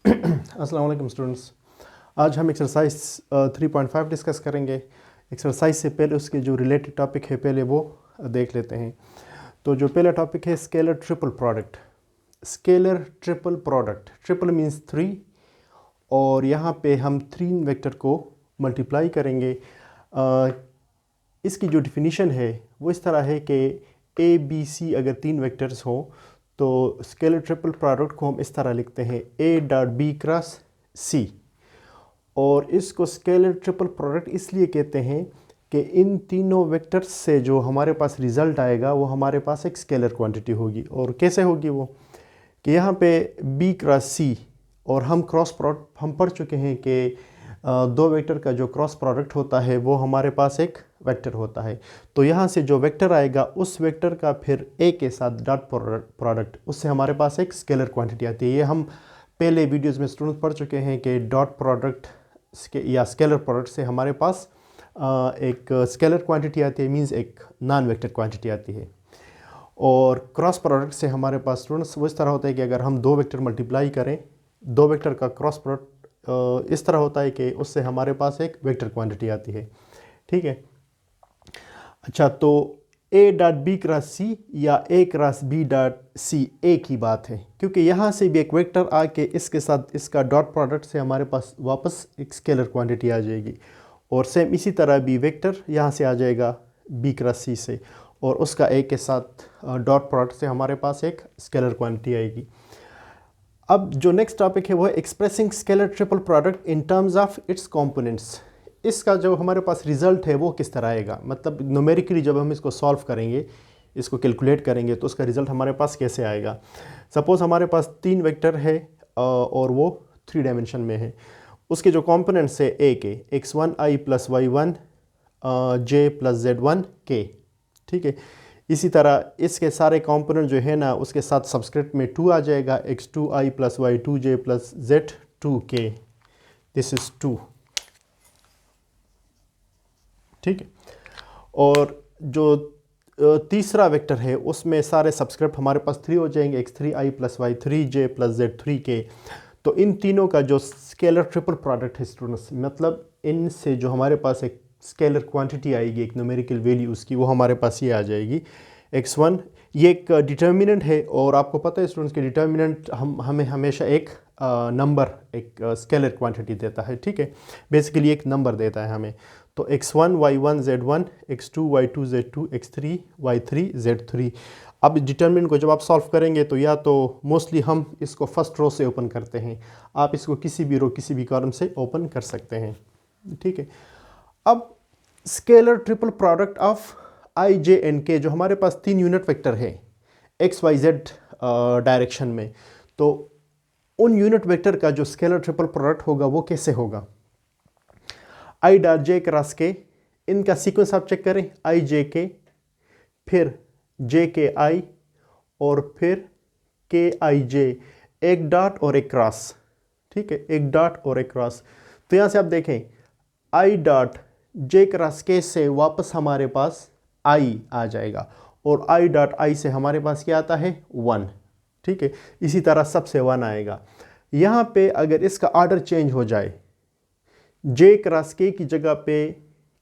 अस्सलाम वालेकुम स्टूडेंट्स। आज हम एक्सरसाइज 3.5 डिस्कस करेंगे। एक्सरसाइज से पहले उसके जो रिलेटेड टॉपिक है पहले वो देख लेते हैं। तो जो पहला टॉपिक है scalar triple product. Scalar triple product, triple means 3 और यहाँ पे हम 3 वेक्टर को मल्टीप्लाई करेंगे। इसकी जो डिफिनीशन है वो इस तरह है कि ए बी सी अगर 3 वेक्टर्स हों तो स्केलर ट्रिपल प्रोडक्ट को हम इस तरह लिखते हैं ए डॉट बी क्रॉस सी। और इसको स्केलर ट्रिपल प्रोडक्ट इसलिए कहते हैं कि इन तीनों वेक्टर्स से जो हमारे पास रिज़ल्ट आएगा वो हमारे पास एक स्केलर क्वांटिटी होगी। और कैसे होगी वो कि यहाँ पे बी क्रॉस सी और हम क्रॉस प्रोडक्ट हम पढ़ चुके हैं कि दो वेक्टर का जो क्रॉस प्रोडक्ट होता है वो हमारे पास एक वेक्टर होता है। तो यहाँ से जो वेक्टर आएगा उस वेक्टर का फिर ए के साथ डॉट प्रोडक्ट, उससे हमारे पास एक स्केलर क्वांटिटी आती है। ये हम पहले वीडियोस में स्टूडेंट पढ़ चुके हैं कि डॉट प्रोडक्ट या स्केलर प्रोडक्ट से हमारे पास एक स्केलर क्वांटिटी आती है, मींस एक नॉन वेक्टर क्वांटिटी आती है। और क्रॉस प्रोडक्ट से हमारे पास स्टूडेंट्स वो इस तरह होता है कि अगर हम दो वेक्टर मल्टीप्लाई करें, दो वेक्टर का क्रॉस प्रोडक्ट इस तरह होता है कि उससे हमारे पास एक वेक्टर क्वांटिटी आती है। ठीक है, अच्छा, तो ए डॉट बी क्रॉस सी या ए क्रॉस बी डॉट सी एक ही बात है, क्योंकि यहाँ से भी एक वेक्टर आके इसके साथ इसका डॉट प्रोडक्ट से हमारे पास वापस एक स्केलर क्वांटिटी आ जाएगी। और सेम इसी तरह भी वेक्टर यहाँ से आ जाएगा बी क्रॉस सी से और उसका ए के साथ डॉट प्रोडक्ट से हमारे पास एक स्केलर क्वांटिटी आएगी। अब जो नेक्स्ट टॉपिक है वो है expressing scalar triple product in terms of its components. इसका जो हमारे पास रिज़ल्ट है वो किस तरह आएगा, मतलब न्यूमेरिकली जब हम इसको सॉल्व करेंगे, इसको कैलकुलेट करेंगे तो उसका रिज़ल्ट हमारे पास कैसे आएगा। सपोज़ हमारे पास 3 वेक्टर है और वो 3 डायमेंशन में है। उसके जो कंपोनेंट्स है ए के x1 i plus y1 j plus z1 k। ठीक है, इसी तरह इसके सारे कंपोनेंट जो है ना उसके साथ सबस्क्रिप्ट में 2 आ जाएगा, x2 i plus y2 j plus z2 k। This is 2। ठीक है, और जो तीसरा वेक्टर है उसमें सारे सबस्क्रिप्ट हमारे पास 3 हो जाएंगे, x3 i plus y3 j plus z3 k। तो इन तीनों का जो स्केलर ट्रिपल प्रोडक्ट है स्टूडेंट्स, मतलब इनसे जो हमारे पास एक स्केलर क्वांटिटी आएगी, एक न्यूमेरिकल वैल्यू उसकी, वो हमारे पास ये आ जाएगी x1। ये एक डिटर्मिनेंट है और आपको पता है स्टूडेंट्स के डिटर्मिनेंट हमें हमेशा एक नंबर, एक स्केलर क्वांटिटी देता है। ठीक है, बेसिकली एक नंबर देता है हमें। तो x1 y1 z1, x2 y2 z2, x3 y3 z3। अब डिटर्मिनेंट को जब आप सॉल्व करेंगे तो या तो मोस्टली हम इसको फर्स्ट रो से ओपन करते हैं, आप इसको किसी भी रो किसी भी कॉलम से ओपन कर सकते हैं। ठीक है, अब scalar triple product of I J and के, जो हमारे पास 3 यूनिट वेक्टर है एक्स वाई जेड डायरेक्शन में, तो उन यूनिट वेक्टर का जो स्केलर ट्रिपल प्रोडक्ट होगा वो कैसे होगा। आई डॉट जे क्रॉस के, इनका सीक्वेंस आप चेक करें, आई जे के, फिर जे के आई और फिर के आई जे, एक डॉट और एक क्रॉस। ठीक है, एक डॉट और एक क्रॉस। तो यहाँ से आप देखें आई डॉट जे क्रॉस के से वापस हमारे पास आई आ जाएगा और आई डॉट आई से हमारे पास क्या आता है 1। ठीक है, इसी तरह सबसे 1 आएगा। यहाँ पे अगर इसका ऑर्डर चेंज हो जाए, जे क्रॉस के की जगह पे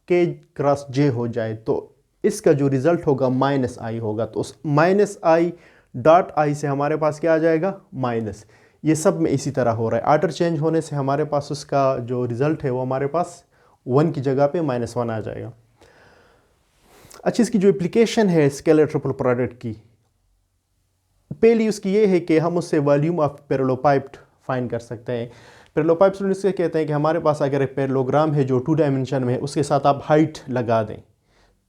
के क्रॉस जे हो जाए, तो इसका जो रिज़ल्ट होगा माइनस आई होगा। तो उस माइनस आई डॉट आई से हमारे पास क्या आ जाएगा माइनस। ये सब में इसी तरह हो रहा है, ऑर्डर चेंज होने से हमारे पास उसका जो रिज़ल्ट है वो हमारे पास 1 की जगह पे -1 आ जाएगा। अच्छा, इसकी जो एप्लीकेशन है स्केलर ट्रिपल प्रोडक्ट की, पहली उसकी ये है कि हम उससे वॉल्यूम ऑफ पैरेललोपाइप्ड फाइंड कर सकते हैं। पैरेललोपाइप स्टूडेंट्स से कहते हैं कि हमारे पास अगर एक पैरेललोग्राम है जो 2 डायमेंशन में है, उसके साथ आप हाइट लगा दें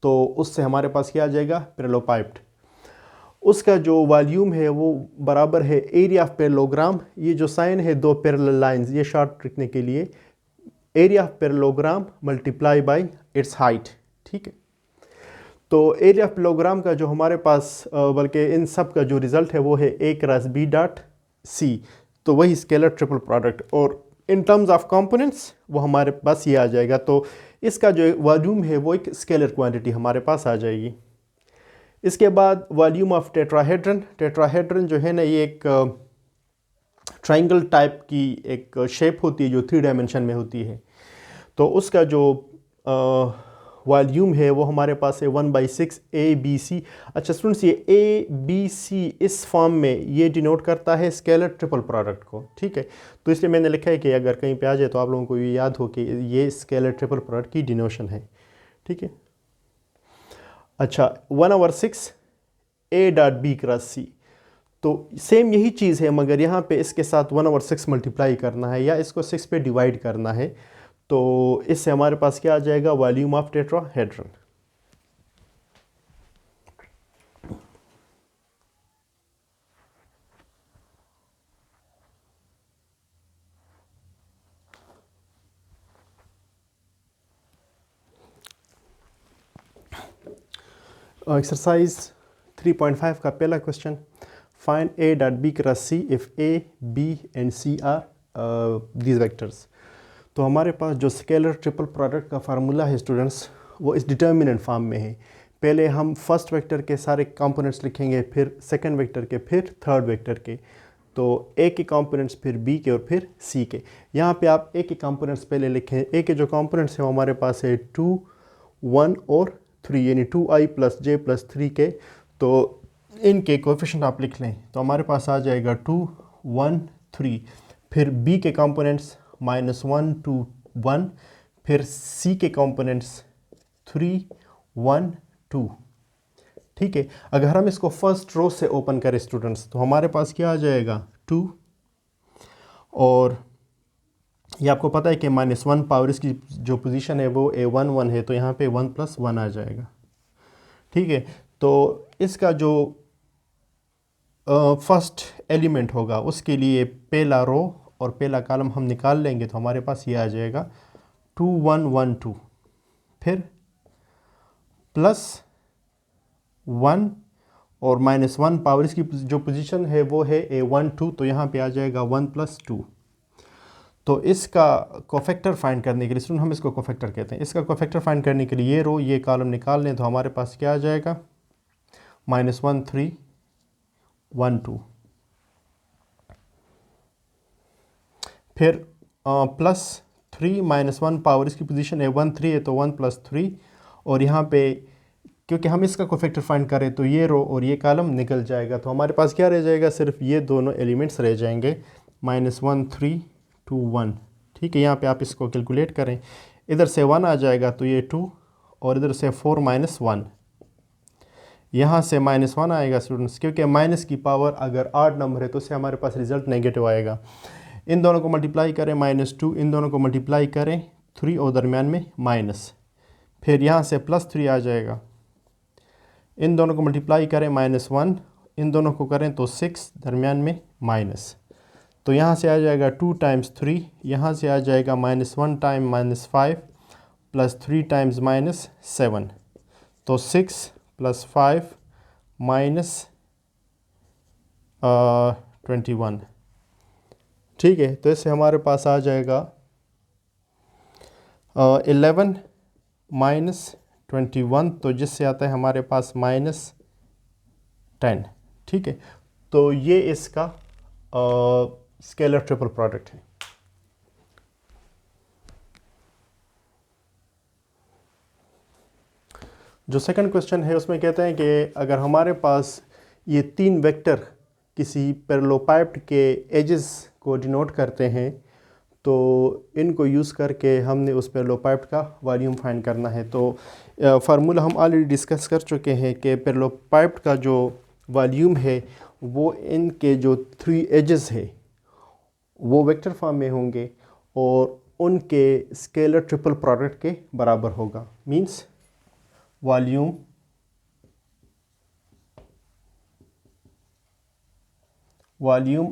तो उससे हमारे पास क्या आ जाएगा पैरेललोपाइप्ड। उसका जो वॉल्यूम है वो बराबर है एरिया ऑफ पैरेललोग्राम। ये जो साइन है 2 पैरेलल लाइंस, ये शॉर्ट रखने के लिए area of parallelogram multiply by it's height. ठीक है, तो एरिया ऑफ पैरेललोग्राम का जो हमारे पास बल्कि इन सब का जो रिज़ल्ट है वो है ए क्रॉस बी डॉट सी। तो वही स्केलर ट्रिपल प्रोडक्ट, और इन टर्म्स ऑफ कंपोनेंट्स वो हमारे पास ये आ जाएगा। तो इसका जो वॉल्यूम है वो एक स्केलर क्वांटिटी हमारे पास आ जाएगी। इसके बाद वॉल्यूम ऑफ टेट्राहेड्रन। टेट्राहेड्रन जो है ना ये एक ट्राइंगल टाइप की एक शेप होती है जो 3 डायमेंशन में होती है। तो उसका जो वॉल्यूम है वो हमारे पास है 1/6 ABC। अच्छा स्टूडेंट्स, ये ABC इस फॉर्म में ये डिनोट करता है स्केलर ट्रिपल प्रोडक्ट को, ठीक है। तो इसलिए मैंने लिखा है कि अगर कहीं पे आ जाए तो आप लोगों को ये याद हो कि ये स्केलर ट्रिपल प्रोडक्ट की डिनोशन है, ठीक है। अच्छा 1/6 A.B क्रॉस C, तो सेम यही चीज़ है मगर यहाँ पे इसके साथ 1/6 मल्टीप्लाई करना है या इसको 6 पे डिवाइड करना है। तो इससे हमारे पास क्या आ जाएगा, वॉल्यूम ऑफ टेट्राहेड्रन। एक्सरसाइज 3.5 का पहला question, find A.B cross C if A, B and C are these vectors. तो हमारे पास जो स्केलर ट्रिपल प्रोडक्ट का फार्मूला है स्टूडेंट्स, वो इस डिटर्मिनेंट फॉर्म में है। पहले हम फर्स्ट वेक्टर के सारे कंपोनेंट्स लिखेंगे, फिर सेकंड वेक्टर के, फिर थर्ड वेक्टर के। तो ए के कंपोनेंट्स, फिर बी के और फिर सी के। यहाँ पे आप ए के कंपोनेंट्स पहले लिखें। ए के जो कंपोनेंट्स हैं वो हमारे पास है 2, 1 और 3, यानी 2i + j + 3 के। तो इनके कोएफिशिएंट आप लिख लें तो हमारे पास आ जाएगा 2, 1, 3। फिर बी के कंपोनेंट्स -1, 2, 1। फिर सी के कंपोनेंट्स 3, 1, 2, ठीक है। अगर हम इसको फर्स्ट रो से ओपन करें स्टूडेंट्स तो हमारे पास क्या आ जाएगा 2, और ये आपको पता है कि -1 पावर इसकी जो पोजीशन है वो A1 1 है, तो यहाँ पे 1 + 1 आ जाएगा, ठीक है। तो इसका जो फर्स्ट एलिमेंट होगा उसके लिए पहला रो और पहला कॉलम हम निकाल लेंगे तो हमारे पास ये आ जाएगा 2, 1, 1, 2। फिर +1 और -1 पावर इसकी जो पोजीशन है वो है A1 2, तो यहाँ पे आ जाएगा 1 + 2। तो इसका कोफैक्टर फाइंड करने के लिए स्टूडेंट, हम इसको कोफैक्टर कहते हैं, इसका कोफैक्टर फाइंड करने के लिए ये रो ये कॉलम निकाल लें तो हमारे पास क्या आ जाएगा, -1 3 1 2। फिर +3 -1 पावर इसकी पोजीशन है 1 3 है, तो 1 + 3। और यहाँ पे क्योंकि हम इसका कोफैक्टर फाइंड करें तो ये रो और ये कॉलम निकल जाएगा, तो हमारे पास क्या रह जाएगा, सिर्फ ये दोनों एलिमेंट्स रह जाएंगे, -1 3 2 1, ठीक है। यहाँ पे आप इसको कैलकुलेट करें, इधर से 1 आ जाएगा तो ये 2, और इधर से 4 - 1, यहाँ से -1 आएगा स्टूडेंट्स, क्योंकि माइनस की पावर अगर आड नंबर है तो उससे हमारे पास रिजल्ट नेगेटिव आएगा। इन दोनों को मल्टीप्लाई करें, -2, इन दोनों को मल्टीप्लाई करें 3 और दरमियान में माइनस, फिर यहाँ से +3 आ जाएगा। इन दोनों को मल्टीप्लाई करें -1, इन दोनों को करें तो 6, दरमियान में माइनस, तो यहाँ से आ जाएगा 2 × 3, यहाँ से आ जाएगा -1 टाइम -5 + 3 टाइम्स -7, तो 6 + 5 -21, ठीक है। तो इससे हमारे पास आ जाएगा 11 -21, तो जिससे आता है हमारे पास -10, ठीक है। तो ये इसका स्केलर ट्रिपल प्रोडक्ट है। जो सेकंड क्वेश्चन है उसमें कहते हैं कि अगर हमारे पास ये 3 वेक्टर किसी पैरेललोपाइप्ड के एजेस को डिनोट करते हैं तो इनको यूज़ करके हमने उस पैरेललोपाइप्ड का वॉल्यूम फाइंड करना है। तो फार्मूला हम ऑलरेडी डिस्कस कर चुके हैं कि पैरेललोपाइप्ड का जो वॉल्यूम है वो इनके जो 3 एजेस है वो वेक्टर फॉर्म में होंगे और उनके स्केलर ट्रिपल प्रोडक्ट के बराबर होगा। Means volume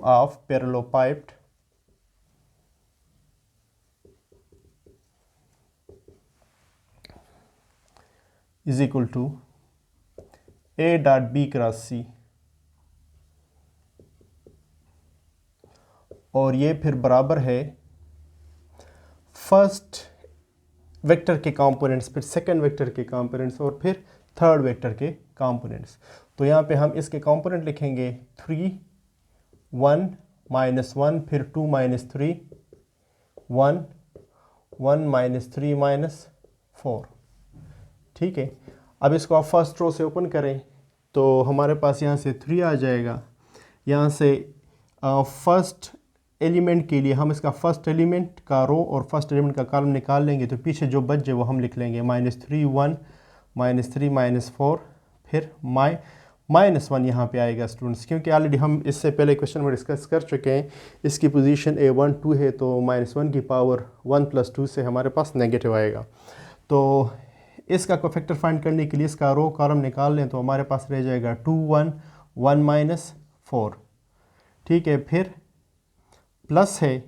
of parallelopiped is equal to A.B cross C, और ये फिर बराबर है फर्स्ट वेक्टर के कंपोनेंट्स, फिर सेकंड वेक्टर के कंपोनेंट्स और फिर थर्ड वेक्टर के कंपोनेंट्स। तो यहाँ पे हम इसके कंपोनेंट लिखेंगे 3, 1 -1, फिर 2 - 3 1, 1 - 3 - 4। ठीक है, अब इसको आप फर्स्ट रो से ओपन करें तो हमारे पास यहाँ से 3 आ जाएगा। यहाँ से फर्स्ट एलिमेंट के लिए हम इसका फर्स्ट एलिमेंट का रो और फर्स्ट एलिमेंट का कॉलम निकाल लेंगे, तो पीछे जो बच जाए वो हम लिख लेंगे। -3 1 -3 -4, फिर -1 यहाँ पे आएगा स्टूडेंट्स, क्योंकि ऑलरेडी हम इससे पहले क्वेश्चन में डिस्कस कर चुके हैं। इसकी पोजीशन A1 2 है, तो -1 की पावर 1 + 2 से हमारे पास नेगेटिव आएगा। तो इसका कोफैक्टर फाइंड करने के लिए इसका रो कॉलम निकाल लें तो हमारे पास रह जाएगा 2 1 1 -4। ठीक है, फिर प्लस है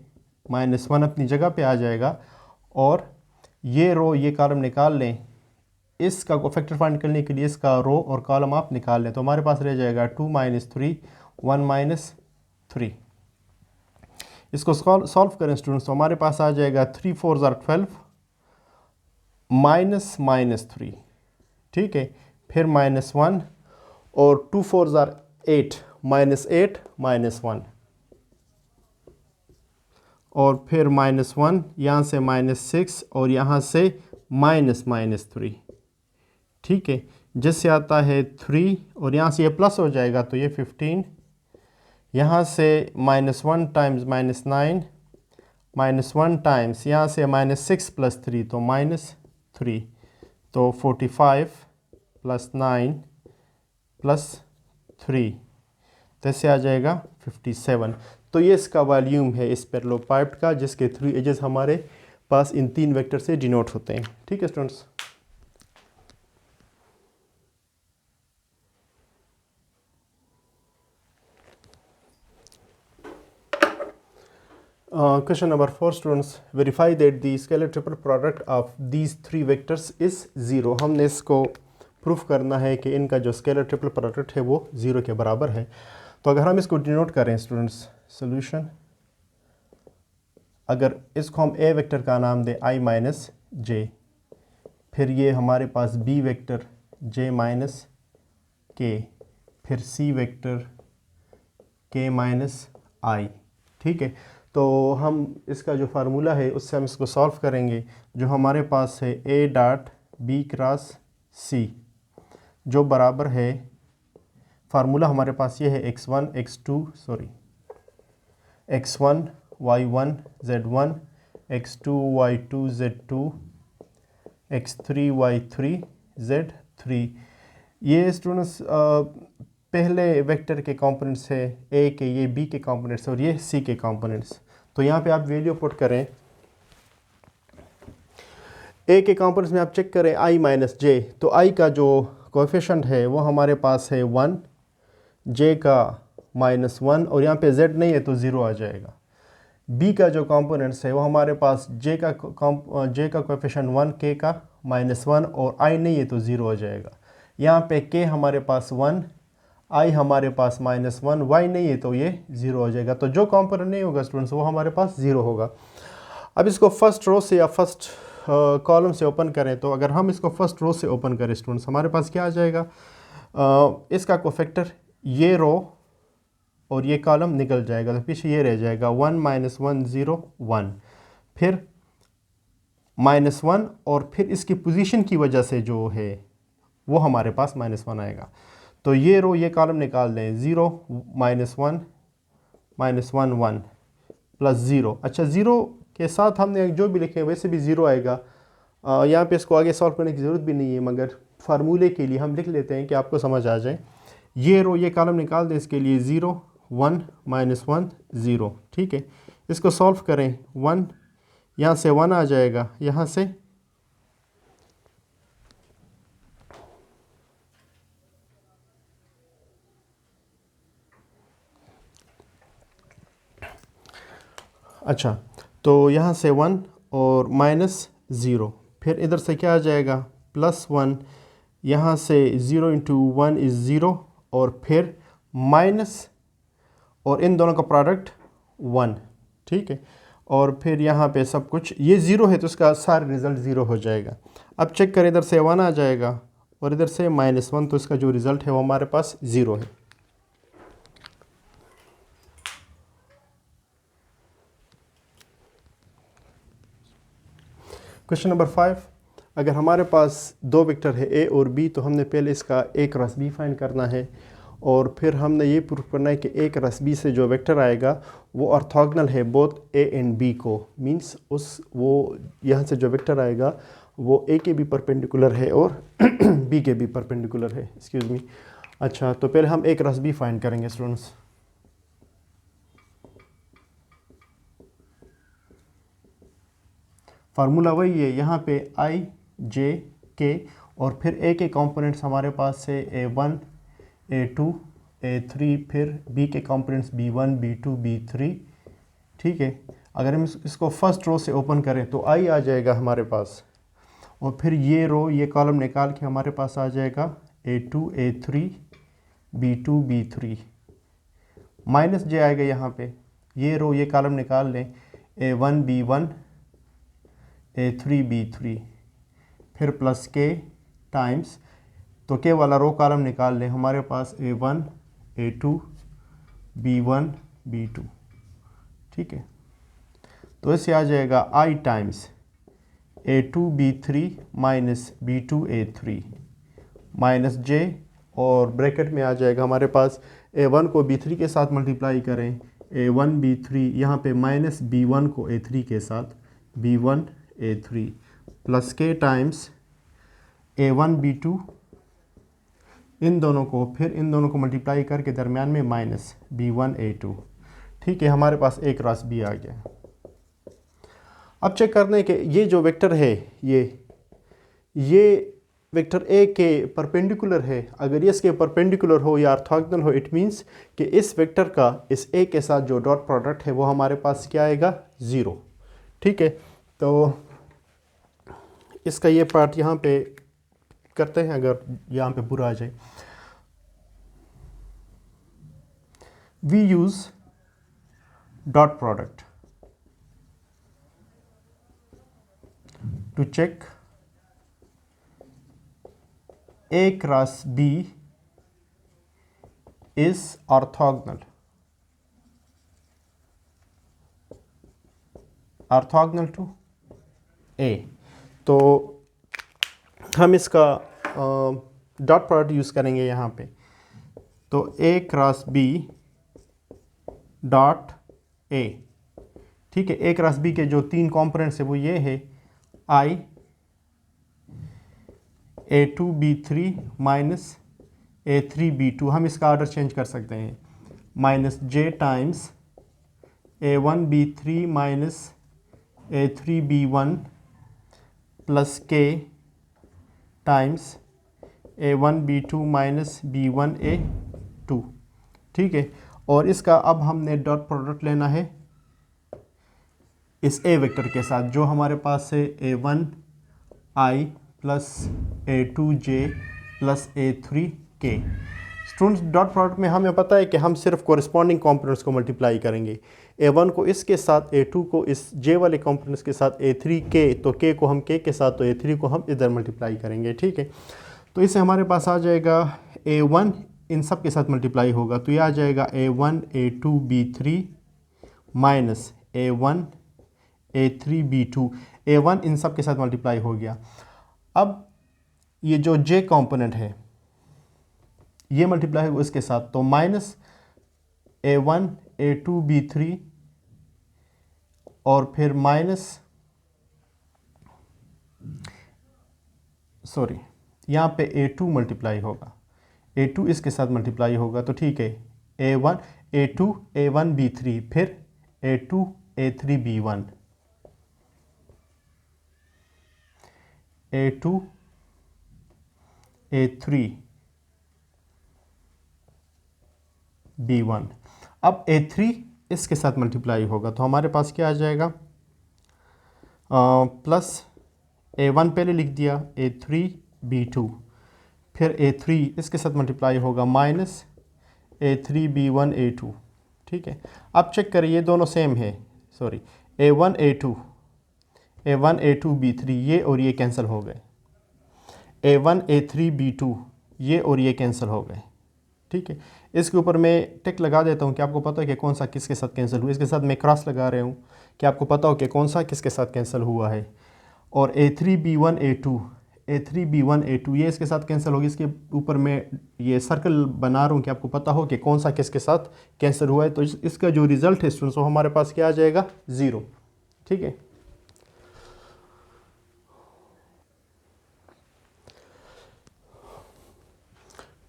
-1 अपनी जगह पे आ जाएगा, और ये रो ये कॉलम निकाल लें। इसका कोफैक्टर फाइंड करने के लिए इसका रो और कॉलम आप निकाल लें तो हमारे पास रह जाएगा 2 - 3 1 - 3। इसको सॉल्व करें स्टूडेंट्स तो हमारे पास आ जाएगा 3 4 12 -3। ठीक है, फिर -1 और 2 4 8 -8 -1, और फिर -1 यहाँ से -6 और यहाँ से -3। ठीक है, जिससे आता है 3 और यहाँ से ये प्लस हो जाएगा तो ये 15। यहाँ से -1 टाइम्स -9 -1 टाइम्स यहाँ से -6 + 3 तो -3, तो 45 + 9 + 3 तो इससे आ जाएगा 57। तो ये इसका वॉल्यूम है इस पैरेललोपाइप्ड का, जिसके 3 एजेस हमारे पास इन 3 वेक्टर से डिनोट होते हैं। ठीक है students. Question number 4 students, verify that the scalar triple product of these 3 vectors is 0। हमने इसको प्रूफ करना है कि इनका जो स्केलर ट्रिपल प्रोडक्ट है वो 0 के बराबर है। तो अगर हम इसको डिनोट करें स्टूडेंट्स, सोल्यूशन, अगर इसको हम ए वेक्टर का नाम दें i - j, फिर ये हमारे पास b वेक्टर j - k, फिर c वेक्टर k - i। ठीक है, तो हम इसका जो फार्मूला है उससे हम इसको सॉल्व करेंगे। जो हमारे पास है A.B क्रॉस C, जो बराबर है, फार्मूला हमारे पास ये है x1 y1 z1, x2 y2 z2, x3 y3 z3। ये स्टूडेंट्स पहले वेक्टर के कंपोनेंट्स है ए के, ये बी के कंपोनेंट्स और ये सी के कंपोनेंट्स। तो यहाँ पे आप वैल्यू पुट करें। ए के कंपोनेंट्स में आप चेक करें i - j, तो i का जो कोएफिशिएंट है वो हमारे पास है 1, j का -1 और यहाँ पे z नहीं है तो 0 आ जाएगा। b का जो कंपोनेंट्स है वो हमारे पास j का कोएफिशिएंट 1, k का -1 और i नहीं है तो 0 आ जाएगा। यहाँ पे k हमारे पास 1, i हमारे पास -1, y नहीं है तो ये 0 हो जाएगा। तो जो कंपोनेंट नहीं होगा स्टूडेंट्स वो हमारे पास 0 होगा। अब इसको फर्स्ट रो से या फर्स्ट कॉलम से ओपन करें, तो अगर हम इसको फर्स्ट रो से ओपन करें स्टूडेंट्स, हमारे पास क्या आ जाएगा, इसका कोफैक्टर ये रो और ये कॉलम निकल जाएगा, तो पीछे ये रह जाएगा 1 - 1 0 1, फिर -1 और फिर इसकी पोजीशन की वजह से जो है वो हमारे पास -1 आएगा। तो ये रो ये कॉलम निकाल दें, 0 -1 -1 1 + 0। अच्छा, 0 के साथ हमने जो भी लिखे वैसे भी 0 आएगा। यहाँ पे इसको आगे सॉल्व करने की ज़रूरत भी नहीं है, मगर फार्मूले के लिए हम लिख लेते हैं कि आपको समझ आ जाए। ये रो ये कॉलम निकाल दें, इसके लिए 0 1 -1 0। ठीक है, इसको सॉल्व करें, 1 यहाँ से 1 आ जाएगा, यहाँ से अच्छा, तो यहाँ से 1 और -0, फिर इधर से क्या आ जाएगा +1, यहाँ से 0 × 1 = 0 और फिर माइनस और इन दोनों का प्रोडक्ट 1। ठीक है, और फिर यहाँ पे सब कुछ ये 0 है तो इसका सारा रिज़ल्ट 0 हो जाएगा। अब चेक करें, इधर से 1 आ जाएगा और इधर से -1, तो इसका जो रिज़ल्ट है वो हमारे पास 0 है। क्वेश्चन नंबर 5, अगर हमारे पास दो वेक्टर है ए और बी तो हमने पहले इसका ए क्रॉस बी फाइंड करना है और फिर हमने ये प्रूव करना है कि ए क्रॉस बी से जो वेक्टर आएगा वो ऑर्थोगोनल है बोथ ए एंड बी को। मींस वो यहाँ से जो वेक्टर आएगा वो ए के भी परपेंडिकुलर है और बी के भी परपेंडिकुलर है। Excuse me. अच्छा, तो पहले हम ए क्रॉस बी फाइंड करेंगे स्टूडेंट्स। फार्मूला वही है, यहाँ पे आई जे के और फिर ए के कंपोनेंट्स हमारे पास है A1 A2 A3, फिर बी के कंपोनेंट्स B1 B2 B3। ठीक है, अगर हम इसको फर्स्ट रो से ओपन करें तो आई आ जाएगा हमारे पास और फिर ये रो ये कॉलम निकाल के हमारे पास आ जाएगा A2 A3 B2 B3 minus जे आएगा यहाँ पे, ये रो ये कॉलम निकाल लें A1 B1 A3 B3 फिर प्लस के टाइम्स, तो के वाला रो कॉलम निकाल लें, हमारे पास A1 A2 B1 B2। ठीक है, तो इससे आ जाएगा I times A2 B3 minus B2 A3 minus j और ब्रैकेट में आ जाएगा हमारे पास A1 को B3 के साथ मल्टीप्लाई करें A1 B3, यहाँ पे माइनस B1 को A3 के साथ B1 A3 plus k times A1 B2, इन दोनों को मल्टीप्लाई करके दरमियान में माइनस B1 A2। ठीक है, हमारे पास ए क्रॉस बी आ गया। अब चेक करते हैं कि ये जो वेक्टर है ये वेक्टर ए के परपेंडिकुलर है। अगर ये इसके परपेंडिकुलर हो या ऑर्थोगोनल हो, इट मींस कि इस वेक्टर का इस ए के साथ जो डॉट प्रोडक्ट है वो हमारे पास क्या आएगा, 0। ठीक है, तो इसका ये पार्ट यहाँ पे करते हैं, अगर यहाँ पे पूरा आ जाए। We use dot product to check a cross b is orthogonal to a. तो हम इसका डॉट प्रोडक्ट यूज़ करेंगे यहाँ पे, तो ए क्रॉस बी डॉट ए। ठीक है, ए क्रॉस बी के जो 3 कंपोनेंट्स है वो ये है आई A2 B3 minus A3 B2, हम इसका ऑर्डर चेंज कर सकते हैं, minus j times A1 B3 minus A3 B1 plus k times A1 B2 minus B1 A2। ठीक है, और इसका अब हमने डॉट प्रोडक्ट लेना है इस ए वेक्टर के साथ जो हमारे पास है A1 I plus A2 J plus A3 K। Students, dot product में हमें पता है कि हम सिर्फ कोरिस्पॉन्डिंग कंपोनेंट्स को मल्टीप्लाई करेंगे, A1 को इसके साथ, A2 को इस J वाले कंपोनेंट्स के साथ, A3 K, तो K को हम K के साथ, तो A3 को हम इधर मल्टीप्लाई करेंगे। ठीक है, तो इससे हमारे पास आ जाएगा A1 इन सब के साथ मल्टीप्लाई होगा तो ये आ जाएगा A1 A2 B3 minus A1 A3 B2। A1 इन सब के साथ मल्टीप्लाई हो गया। अब ये जो J कंपोनेंट है ये मल्टीप्लाई होगा इसके साथ, तो माइनस A1 A2 B3 और फिर माइनस यहाँ पे A2 मल्टीप्लाई होगा, A2 इसके साथ मल्टीप्लाई होगा, तो ठीक है A2 A1 B3 फिर A2 A3 B1 A2 A3 B1। अब A3 इसके साथ मल्टीप्लाई होगा तो हमारे पास क्या आ जाएगा, प्लस A1 पहले लिख दिया A3 B2 फिर A3 इसके साथ मल्टीप्लाई होगा माइनस A3 B1 A2। ठीक है, अब चेक करें ये दोनों सेम है, A1 A2 B3 ये और ये कैंसिल हो गए, A1 A3 B2 ये और ये कैंसिल हो गए। ठीक है, इसके ऊपर मैं टिक लगा देता हूँ कि आपको पता है कि कौन सा किसके साथ कैंसिल हुआ, इसके साथ मैं क्रॉस लगा रहा हूँ कि आपको पता हो कि कौन सा किसके साथ कैंसिल हुआ है। और A3B1 A2 ये इसके साथ कैंसिल होगी। इसके ऊपर मैं ये सर्कल बना रहा हूँ कि आपको पता हो कि कौन सा किसके साथ कैंसिल हुआ है। तो इसका जो रिज़ल्ट है स्टूडेंट्स वो हमारे पास क्या आ जाएगा, 0। ठीक है।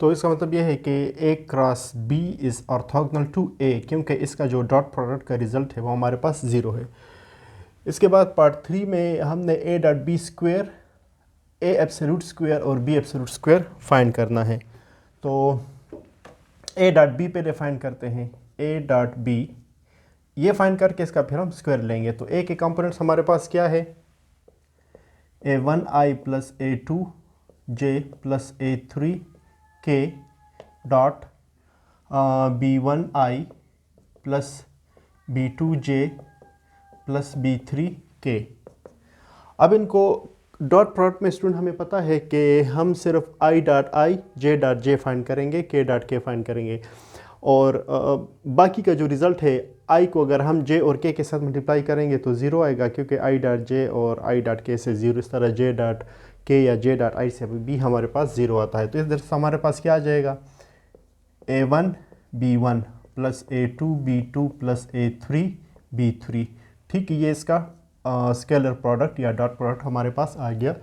तो इसका मतलब यह है कि A cross B is orthogonal to A, क्योंकि इसका जो डॉट प्रोडक्ट का रिज़ल्ट है वो हमारे पास 0 है। इसके बाद पार्ट 3 में हमने A dot B square, A absolute square और B एब्सोल्यूट स्क्वेयर फाइंड करना है। तो A डॉट बी पहले फाइंड करते हैं। A डॉट बी ये फाइंड करके इसका फिर हम स्क्वायर लेंगे। तो A के कंपोनेंट्स हमारे पास क्या है, A1i plus A2j plus A3k dot B1i plus B2j plus B3k। अब इनको डॉट प्रोडक्ट में स्टूडेंट हमें पता है कि हम सिर्फ I dot I J dot J find करेंगे, K डॉट K फाइंड करेंगे, और बाकी का जो रिज़ल्ट है I को अगर हम J और K के साथ मल्टीप्लाई करेंगे तो 0 आएगा, क्योंकि I डॉट J और I डॉट K से 0, इस तरह J डॉट K या J डॉट I से भी हमारे पास 0 आता है। तो इस तरह से हमारे पास क्या आ जाएगा, A1 B1 plus A2 B2 plus A3 B3। ठीक है, ये इसका स्केलर प्रोडक्ट या डॉट प्रोडक्ट हमारे पास आ गया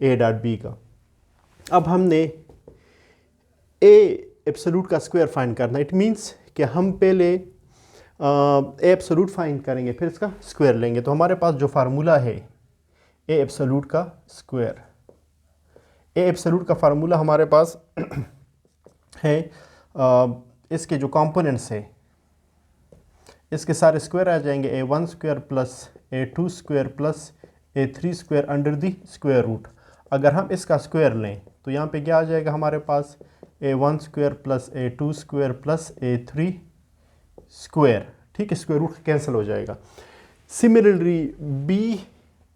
A डॉट B का। अब हमने A एब्सोल्यूट का स्क्वायर फाइंड करना। इट मींस कि हम पहले A एब्सोल्यूट फाइंड करेंगे, फिर इसका स्क्वायर लेंगे। तो हमारे पास जो फार्मूला है A एब्सोल्यूट का स्क्वायर, A एब्सोल्यूट का फार्मूला हमारे पास है इसके जो कंपोनेंट्स है इसके सारे स्क्वायर आ जाएंगे, A1 square plus A2 square plus A3 square under the square root. अगर हम इसका स्क्वायर लें तो यहाँ पे क्या आ जाएगा हमारे पास, A1 square plus A2 square plus A3 square. ठीक है, स्क्वायर रूट कैंसिल हो जाएगा। सिमिलरली B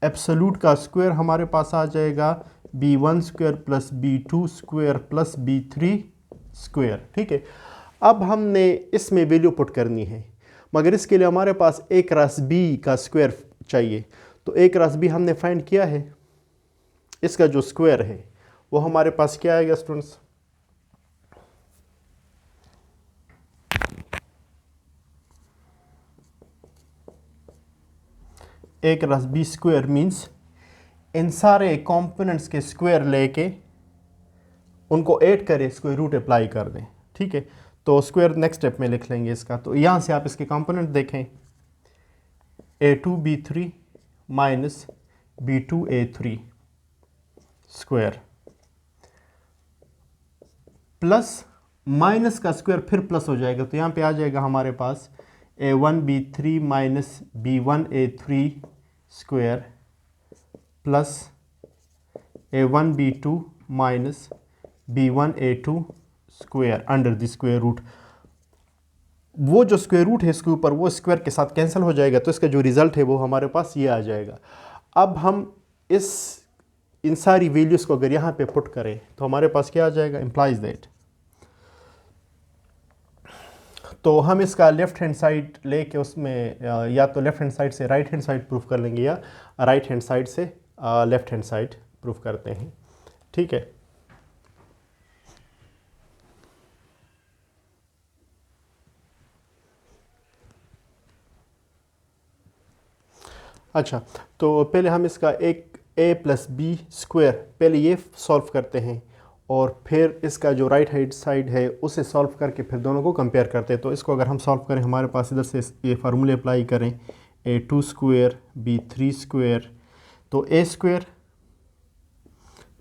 एब्सोल्यूट का स्क्वायर हमारे पास आ जाएगा B1 square plus B2 square plus B3 square. ठीक है, अब हमने इसमें वैल्यू पुट करनी है, मगर इसके लिए हमारे पास A क्रॉस B का स्क्वायर चाहिए। तो A क्रॉस B हमने फाइंड किया है, इसका जो स्क्वायर है वो हमारे पास क्या आएगा students, A cross B square means in सारे कंपोनेंट्स के स्क्वायर लेके उनको ऐड करें, स्क्वायर रूट अप्लाई कर दें। ठीक है, तो स्क्वायर नेक्स्ट स्टेप में लिख लेंगे इसका। तो यहाँ से आप इसके कंपोनेंट देखें, A2B3 minus B2A3 square plus minus का स्क्वायर फिर प्लस हो जाएगा। तो यहाँ पे आ जाएगा हमारे पास A1B3 minus B1A3 square plus A1B2 minus B1A2 square under the square root. वो जो स्क्वायर रूट है इसके ऊपर वो स्क्वायर के साथ कैंसिल हो जाएगा, तो इसका जो रिज़ल्ट है वो हमारे पास ये आ जाएगा। अब हम इन सारी वैल्यूज़ को अगर यहाँ पे पुट करें तो हमारे पास क्या आ जाएगा, इम्प्लाइज दैट। तो हम इसका लेफ़्ट हैंड साइड लेके उसमें या तो लेफ़्ट हैंड साइड से राइट हैंड साइड प्रूफ कर लेंगे या राइट हैंड साइड से लेफ़्ट हैंड साइड प्रूफ करते हैं। ठीक है, अच्छा, तो पहले हम इसका एक A प्लस बी स्क्वायर पहले ये सॉल्व करते हैं, और फिर इसका जो राइट हैंड साइड है उसे सॉल्व करके फिर दोनों को कंपेयर करते हैं। तो इसको अगर हम सॉल्व करें, हमारे पास इधर से ये फार्मूले अप्लाई करें, A2 स्क्वायर B3 स्क्वायर, तो A square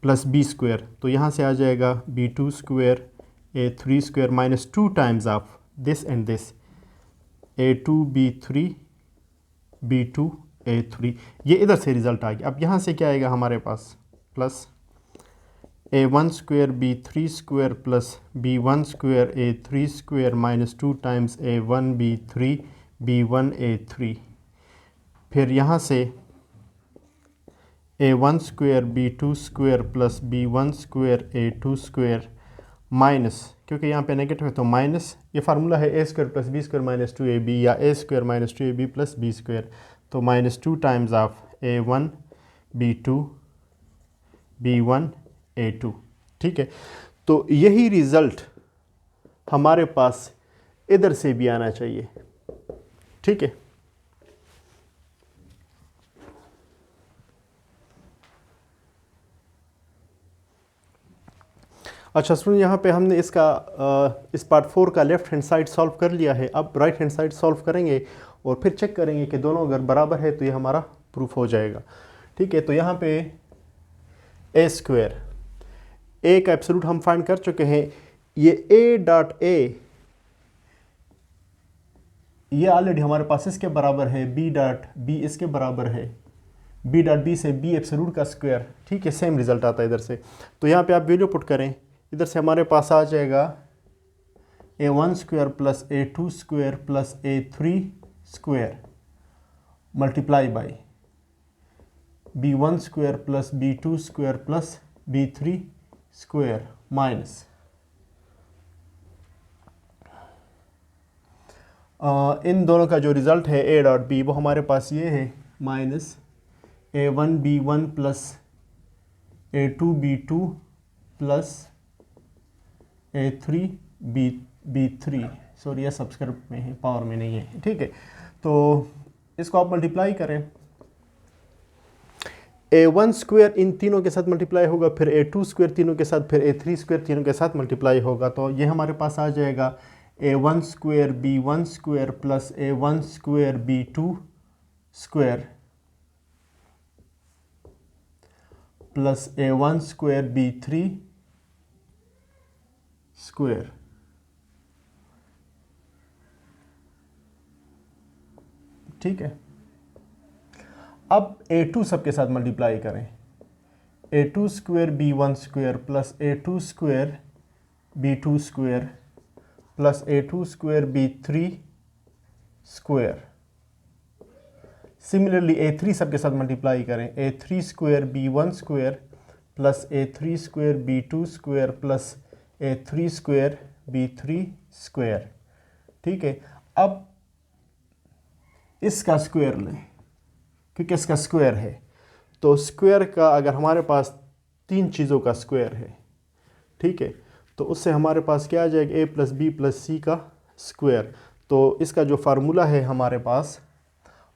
plus B square, तो यहाँ से आ जाएगा B2 square A3 square minus 2 times of this and this A2 B3 B2 A3, ये इधर से रिज़ल्ट आ गया। अब यहाँ से क्या आएगा हमारे पास, plus A1 square B3 square plus B1 square A3 square minus 2 times A1 B3 B1 A3, फिर यहाँ से A1 square B2 square plus B1 square A2 square minus, क्योंकि यहाँ पे नेगेटिव है तो माइनस, ये फार्मूला है A square plus B square minus 2AB या A square minus 2AB plus B square, तो minus 2 times of A1 B2 B1 A2। ठीक है, तो यही रिज़ल्ट हमारे पास इधर से भी आना चाहिए। ठीक है, अच्छा सुनिए, यहाँ पे हमने इसका इस पार्ट 4 का लेफ़्ट हैंड साइड सॉल्व कर लिया है। अब राइट हैंड साइड सॉल्व करेंगे और फिर चेक करेंगे कि दोनों अगर बराबर है तो ये हमारा प्रूफ हो जाएगा। ठीक है, तो यहाँ पे ए स्क्वायर, ए का एब्सोल्यूट हम फाइंड कर चुके हैं। ये ए डॉट ए ये ऑलरेडी हमारे पास इसके बराबर है, बी डॉट बी इसके बराबर है, बी डॉट बी से बी एब्सोल्यूट का स्क्वायर। ठीक है, सेम रिजल्ट आता है इधर से। तो यहाँ पे आप वैल्यू पुट करें, इधर से हमारे पास आ जाएगा A1 square plus A2 square plus A3 square multiply by B1 square plus B2 square plus B3 square minus इन दोनों का जो रिज़ल्ट है A डॉट बी वो हमारे पास ये है, minus A1 B1 plus A2 B2 plus A3 B3। Sorry, यह सब्सक्रिप्ट में है, पावर में नहीं है। ठीक है, तो इसको आप मल्टीप्लाई करें, A1 स्क्वायर इन तीनों के साथ मल्टीप्लाई होगा, फिर A2 स्क्वायर तीनों के साथ, फिर A3 स्क्वायर तीनों के साथ मल्टीप्लाई होगा। तो ये हमारे पास आ जाएगा A1 square B1 square plus A1 square B2 square plus A1 square B3 square. ठीक है, अब A2 सबके साथ मल्टीप्लाई करें, A2 square B1 square plus A2 square B2 square plus A2 square B3 square. Similarly A3 सबके साथ multiply करें, A3 square B1 square plus A3 square B2 square plus A3 square B3 square. ठीक है, अब इसका square लें, क्योंकि इसका स्क्वायर है, तो स्क्वायर का अगर हमारे पास तीन चीज़ों का स्क्वायर है, ठीक है, तो उससे हमारे पास क्या आ जाएगा, ए प्लस बी प्लस सी का स्क्वायर। तो इसका जो फार्मूला है हमारे पास,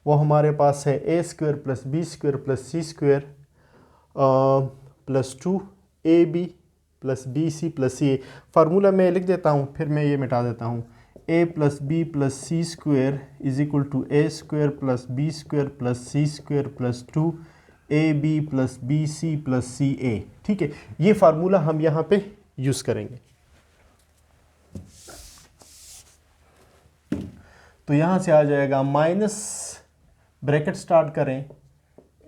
वो हमारे पास है a square plus B square plus c square plus 2ab plus b c plus c a. Formula मैं लिख देता हूँ, फिर मैं ये मिटा देता हूँ। A plus b plus c square is equal to a square plus B square plus c square plus 2ab plus b c plus c a. ठीक है, ये फार्मूला हम यहाँ पे यूज़ करेंगे। तो यहाँ से आ जाएगा माइनस, ब्रैकेट स्टार्ट करें,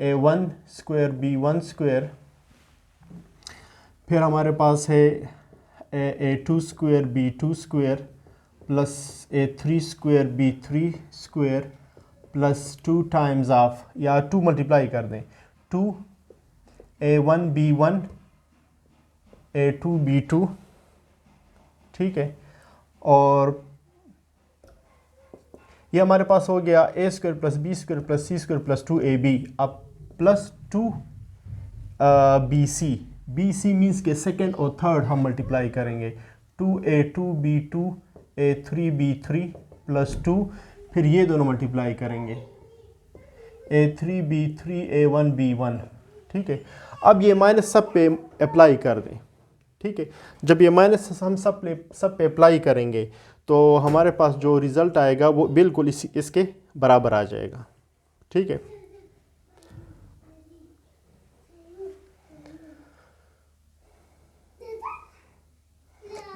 A1 स्क्वायर B1 स्क्वायर, फिर हमारे पास है A2 square B2 square plus A3 square B3 square plus 2 times of, या 2 मल्टीप्लाई कर दें, 2 A1 B1 A2 B2। ठीक है, और ये हमारे पास हो गया a square plus B square plus c square plus 2ab। अब प्लस 2 बी सी मीन्स के सेकेंड और थर्ड हम मल्टीप्लाई करेंगे, 2a2 b2 a3 b3 plus 2, फिर ये दोनों मल्टीप्लाई करेंगे, a3 b3 a1 b1। ठीक है, अब ये माइनस सब पे अप्लाई कर दें। ठीक है, जब ये माइनस हम सब पे अप्लाई करेंगे तो हमारे पास जो रिज़ल्ट आएगा वो बिल्कुल इसके बराबर आ जाएगा। ठीक है,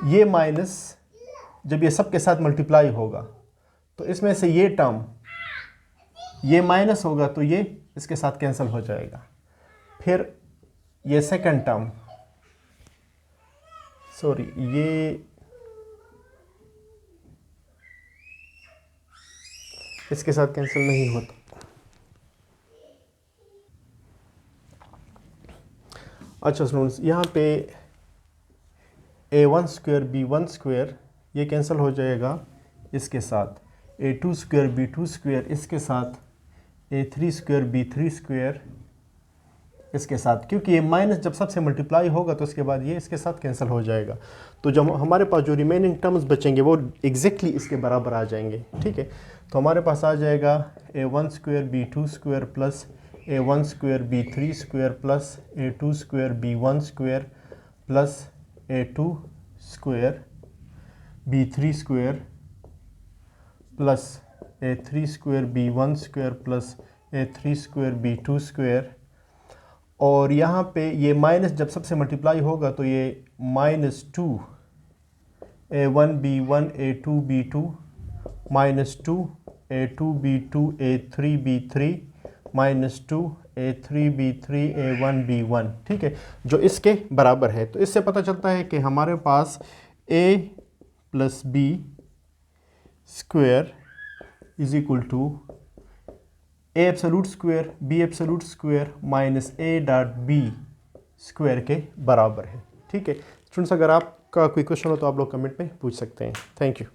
ये माइनस जब ये सब के साथ मल्टीप्लाई होगा तो इसमें से ये टर्म, ये माइनस होगा तो ये इसके साथ कैंसिल हो जाएगा। फिर ये सेकंड टर्म, सॉरी, ये इसके साथ कैंसिल नहीं होता। अच्छा स्टूडेंट्स, यहाँ पे A1 स्क्वायर B1 स्क्वायर ये कैंसिल हो जाएगा इसके साथ, A2 स्क्वायर B2 स्क्वायर इसके साथ, A3 स्क्वायर B3 स्क्वायर इसके साथ, क्योंकि ये माइनस जब सबसे मल्टीप्लाई होगा तो उसके बाद ये इसके साथ कैंसिल हो जाएगा। तो जब हमारे पास जो रिमेनिंग टर्म्स बचेंगे वो एग्जैक्टली इसके बराबर आ जाएंगे। ठीक है, तो हमारे पास आ जाएगा a1 square b2 square plus a1 square b3 square plus a2 square b1 square plus a2 square b3 square plus a3 square b1 square plus a3 square b2 square. और यहाँ पे ये माइनस जब सबसे मल्टीप्लाई होगा तो ये -2 a1 b1 a2 b2 -2 a2 b2 a3 b3 -2 a3 b3 a1 b1। ठीक है, जो इसके बराबर है। तो इससे पता चलता है कि हमारे पास a plus B square is equal to A absolute square B absolute square minus A dot B square के बराबर है। ठीक है स्टूडेंट्स, अगर आपका कोई क्वेश्चन हो तो आप लोग कमेंट में पूछ सकते हैं। Thank you.